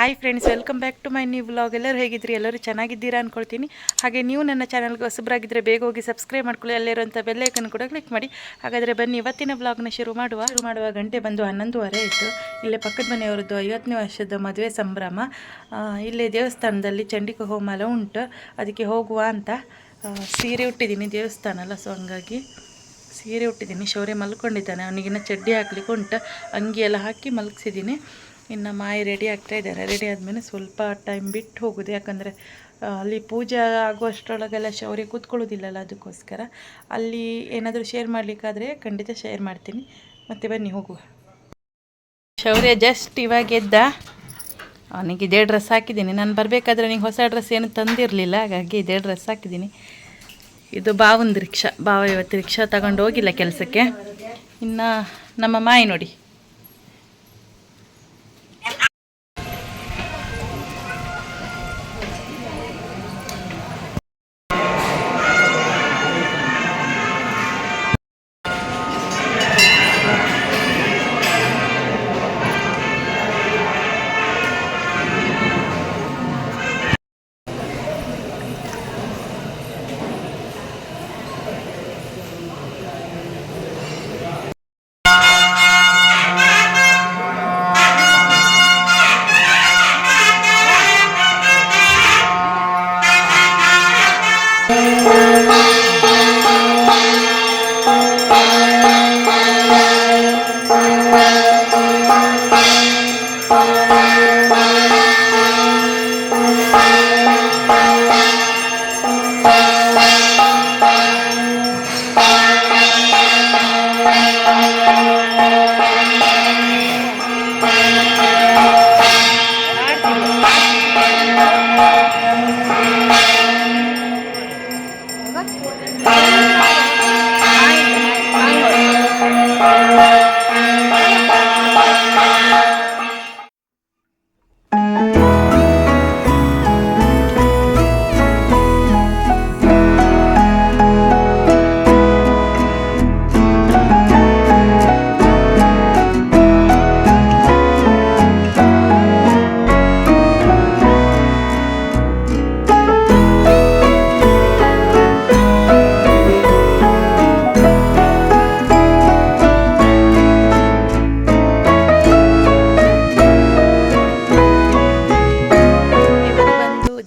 Hi friends, welcome back to my new vlog. ಎಲ್ಲರೂ ಹೇಗಿದ್ರಿ? ಎಲ್ಲರೂ ಚೆನ್ನಾಗಿದ್ದೀರಾ ಅಂದ್ಕೊಳ್ತೀನಿ. ಹಾಗೆ ನೀವು ನನ್ನ ಚಾನಲ್ಗೆ ಹೊಸಬರಾಗಿದ್ದರೆ ಬೇಗ ಹೋಗಿ ಸಬ್ಸ್ಕ್ರೈಬ್ ಮಾಡ್ಕೊಳ್ಳಿ. ಅಲ್ಲಿರುವಂಥ ಬೆಲ್ಲೈಕನ್ ಕೂಡ ಕ್ಲಿಕ್ ಮಾಡಿ. ಹಾಗಾದರೆ ಬನ್ನಿ ಇವತ್ತಿನ ವ್ಲಾಗ್ನ ಶುರು ಮಾಡುವ ಗಂಟೆ ಬಂದು 11:30 ಇತ್ತು. ಇಲ್ಲೇ ಪಕ್ಕದ ಮನೆಯವರದ್ದು 50ನೇ ವರ್ಷದ ಮದುವೆ ಸಂಭ್ರಮ. ಇಲ್ಲೇ ದೇವಸ್ಥಾನದಲ್ಲಿ ಚಂಡಿಕಾ ಹೋಮ ಎಲ್ಲ ಉಂಟು, ಅದಕ್ಕೆ ಹೋಗುವ ಅಂತ ಸೀರೆ ಉಟ್ಟಿದ್ದೀನಿ. ದೇವಸ್ಥಾನ ಅಲ್ಲ, ಸೊ ಹಂಗಾಗಿ ಸೀರೆ ಉಟ್ಟಿದ್ದೀನಿ. ಶೌರ್ಯ ಮಲ್ಕೊಂಡಿದ್ದಾನೆ, ಅವನಿಗಿನ್ನ ಚಡ್ಡಿ ಹಾಕ್ಲಿಕ್ಕೆ ಉಂಟು. ಅಂಗಿ ಎಲ್ಲ ಹಾಕಿ ಮಲಗಿಸಿದ್ದೀನಿ. ಇನ್ನು ಮಾಯಿ ರೆಡಿ ಆಗ್ತಾ ಇದ್ದಾರೆ. ರೆಡಿ ಆದಮೇಲೆ ಸ್ವಲ್ಪ ಟೈಮ್ ಬಿಟ್ಟು ಹೋಗೋದು, ಯಾಕಂದರೆ ಅಲ್ಲಿ ಪೂಜೆ ಆಗುವಷ್ಟರೊಳಗೆಲ್ಲ ಶೌರ್ಯ ಕೂತ್ಕೊಳ್ಳೋದಿಲ್ಲಲ್ಲ, ಅದಕ್ಕೋಸ್ಕರ. ಅಲ್ಲಿ ಏನಾದರೂ ಶೇರ್ ಮಾಡಲಿಕ್ಕಾದರೆ ಖಂಡಿತ ಶೇರ್ ಮಾಡ್ತೀನಿ. ಮತ್ತೆ ಬನ್ನಿ ಹೋಗುವ. ಶೌರ್ಯ ಜಸ್ಟ್ ಇವಾಗ ಎದ್ದ. ಅವನಿಗೆ ಇದೇ ಡ್ರೆಸ್ ಹಾಕಿದ್ದೀನಿ. ನಾನು ಬರಬೇಕಾದ್ರೆ ನನಗೆ ಹೊಸ ಡ್ರೆಸ್ ಏನು ತಂದಿರಲಿಲ್ಲ, ಹಾಗಾಗಿ ಇದೇ ಡ್ರೆಸ್ ಹಾಕಿದ್ದೀನಿ. ಇದು ಬಾವಂದು ರಿಕ್ಷಾ. ಬಾವ ಇವತ್ತು ರಿಕ್ಷಾ ತಗೊಂಡು ಹೋಗಿಲ್ಲ ಕೆಲಸಕ್ಕೆ. ಇನ್ನು ನಮ್ಮ ಮಾಯಿ ನೋಡಿ,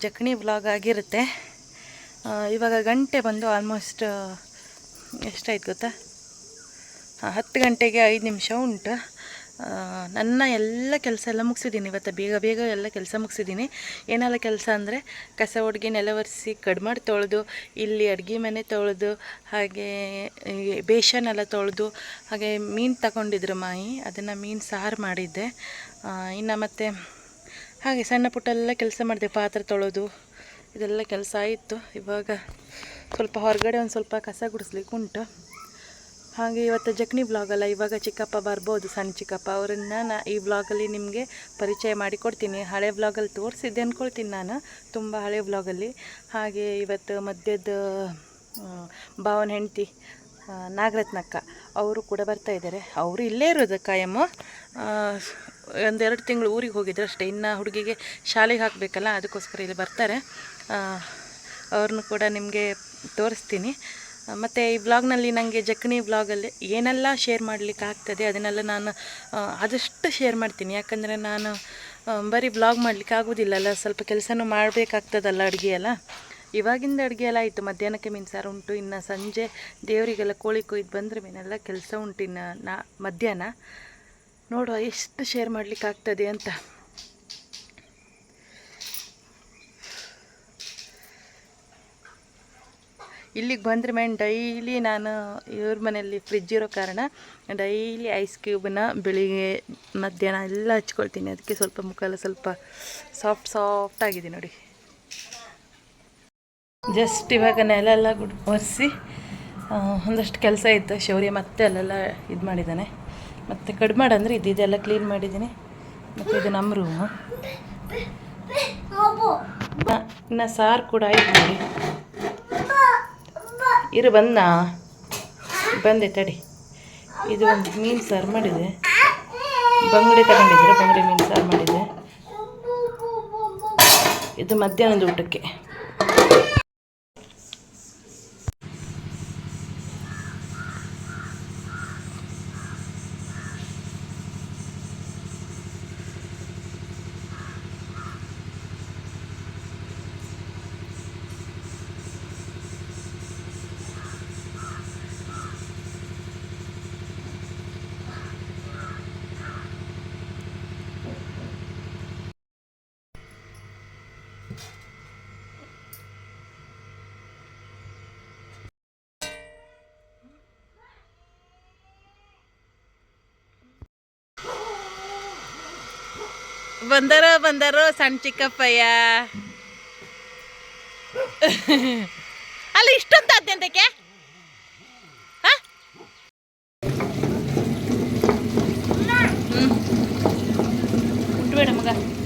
ಜಕ್ಣಿ ವ್ಲಾಗ್ ಆಗಿರುತ್ತೆ. ಇವಾಗ ಗಂಟೆ ಬಂದು ಆಲ್ಮೋಸ್ಟ್ ಎಷ್ಟಾಯ್ತು ಗೊತ್ತಾ? 10 ಗಂಟೆಗೆ 5 ನಿಮಿಷ ಉಂಟು. ನನ್ನ ಎಲ್ಲ ಕೆಲಸ ಎಲ್ಲ ಮುಗಿಸಿದ್ದೀನಿ. ಇವತ್ತು ಬೇಗ ಎಲ್ಲ ಕೆಲಸ ಮುಗಿಸಿದ್ದೀನಿ. ಏನೆಲ್ಲ ಕೆಲಸ ಅಂದರೆ, ಕಸ ಒಡ್ಗಿ, ನೆಲ ಒರೆಸಿ, ಕಡ್ಮಾಡಿ ತೊಳೆದು, ಇಲ್ಲಿ ಅಡುಗೆ ಮನೆ ತೊಳೆದು, ಹಾಗೆ ಬೇಸನ್ ಎಲ್ಲ ತೊಳೆದು, ಹಾಗೆ ಮೀನು ತಗೊಂಡಿದ್ರು ಮಾಯಿ, ಅದನ್ನು ಮೀನು ಸಾರು ಮಾಡಿದ್ದೆ. ಇನ್ನು ಮತ್ತು ಹಾಗೆ ಸಣ್ಣ ಪುಟ್ಟ ಎಲ್ಲ ಕೆಲಸ ಮಾಡಿದೆ. ಪಾತ್ರೆ ತೊಳೆದು ಇದೆಲ್ಲ ಕೆಲಸ ಆಯಿತು. ಇವಾಗ ಸ್ವಲ್ಪ ಹೊರಗಡೆ ಒಂದು ಸ್ವಲ್ಪ ಕಸ ಗುಡಿಸ್ಲಿಕ್ಕೆ ಉಂಟು. ಹಾಗೆ ಇವತ್ತು ಜಕ್ಣಿ ವ್ಲಾಗಲ್ಲ, ಇವಾಗ ಚಿಕ್ಕಪ್ಪ ಬರ್ಬೋದು, ಸಣ್ಣ ಚಿಕ್ಕಪ್ಪ. ಅವರನ್ನು ಈ ವ್ಲಾಗಲ್ಲಿ ನಿಮಗೆ ಪರಿಚಯ ಮಾಡಿಕೊಡ್ತೀನಿ. ಹಳೆ ವ್ಲಾಗಲ್ಲಿ ತೋರಿಸಿದ್ದೆ ಅಂದ್ಕೊಳ್ತೀನಿ ನಾನು, ತುಂಬ ಹಳೆ ವ್ಲಾಗಲ್ಲಿ. ಹಾಗೆ ಇವತ್ತು ಮಧ್ಯದ ಭಾವನ ಹೆಂಡತಿ ನಾಗರತ್ನಕ್ಕ ಅವರು ಕೂಡ ಬರ್ತಾಯಿದ್ದಾರೆ. ಅವರು ಇಲ್ಲೇ ಇರೋದು ಕಾಯಮ್ಮ. 1-2 ತಿಂಗಳು ಊರಿಗೆ ಹೋಗಿದ್ರು ಅಷ್ಟೇ. ಇನ್ನು ಹುಡುಗಿಗೆ ಶಾಲೆಗೆ ಹಾಕಬೇಕಲ್ಲ, ಅದಕ್ಕೋಸ್ಕರ ಇಲ್ಲಿ ಬರ್ತಾರೆ. ಅವ್ರನ್ನೂ ಕೂಡ ನಿಮಗೆ ತೋರಿಸ್ತೀನಿ. ಮತ್ತು ಈ ವ್ಲಾಗ್ನಲ್ಲಿ ನನಗೆ ಜಕ್ಣಿ ವ್ಲಾಗಲ್ಲಿ ಏನೆಲ್ಲ ಶೇರ್ ಮಾಡಲಿಕ್ಕೆ ಆಗ್ತದೆ ಅದನ್ನೆಲ್ಲ ನಾನು ಆದಷ್ಟು ಶೇರ್ ಮಾಡ್ತೀನಿ. ಯಾಕಂದರೆ ನಾನು ಬರೀ ವ್ಲಾಗ್ ಮಾಡಲಿಕ್ಕೆ ಆಗೋದಿಲ್ಲಲ್ಲ, ಸ್ವಲ್ಪ ಕೆಲಸನೂ ಮಾಡಬೇಕಾಗ್ತದಲ್ಲ, ಅಡುಗೆ ಎಲ್ಲ. ಇವಾಗಿಂದ ಅಡುಗೆ ಎಲ್ಲ ಆಯಿತು. ಮಧ್ಯಾಹ್ನಕ್ಕೆ ಮೀನು ಸಾರು ಉಂಟು. ಇನ್ನು ಸಂಜೆ ದೇವರಿಗೆಲ್ಲ ಕೋಳಿ ಕೊಯ್ದು ಬಂದರೆ ಮೀನೆಲ್ಲ ಕೆಲಸ ಉಂಟು. ಇನ್ನು ಮಧ್ಯಾಹ್ನ ನೋಡುವ ಎಷ್ಟು ಶೇರ್ ಮಾಡಲಿಕ್ಕೆ ಆಗ್ತದೆ ಅಂತ. ಇಲ್ಲಿಗೆ ಬಂದರೆ ಡೈಲಿ ನಾನು ಇವ್ರ ಮನೆಯಲ್ಲಿ ಫ್ರಿಜ್ ಇರೋ ಕಾರಣ ಡೈಲಿ ಐಸ್ ಕ್ಯೂಬನ್ನ ಬೆಳಿಗ್ಗೆ ಮಧ್ಯಾಹ್ನ ಎಲ್ಲ ಹಚ್ಕೊಳ್ತೀನಿ. ಅದಕ್ಕೆ ಸ್ವಲ್ಪ ಮುಖ ಎಲ್ಲ ಸ್ವಲ್ಪ ಸಾಫ್ಟ್ ಆಗಿದೆ ನೋಡಿ. ಜಸ್ಟ್ ಇವಾಗ ನೆಲೆಲ್ಲ ಒರೆಸಿ ಒಂದಷ್ಟು ಕೆಲಸ ಇತ್ತು. ಶೌರ್ಯ ಮತ್ತೆ ಅಲ್ಲೆಲ್ಲ ಇದು ಮಾಡಿದ್ದಾನೆ. ಮತ್ತು ಕಡ್ಮಾಡು ಅಂದರೆ ಇದೆಲ್ಲ ಕ್ಲೀನ್ ಮಾಡಿದ್ದೀನಿ. ಮತ್ತು ಇದು ನಮ್ಮ ರೂಮು. ಇನ್ನು ಸಾರು ಕೂಡ ಆಯ್ತು ನೋಡಿ. ಬಂದೆ ತಡಿ. ಇದು ಒಂದು ಮೀನು ಸಾರು ಮಾಡಿದೆ. ಬಂಗುಡೆ ತಗೊಂಡಿದ್ರೆ ಬಂಗುಡೆ ಮೀನು ಸಾರು ಮಾಡಿದೆ. ಇದು ಮಧ್ಯಾಹ್ನದ ಊಟಕ್ಕೆ. ಬಂದರೋ ಸಣ್ಣ ಚಿಕ್ಕಪ್ಪಯ್ಯ. ಅಲ್ಲ ಇಷ್ಟೊತ್ತಾದ್ಯಂತಕ್ಕೆ ಬೇಡ ಮಗ.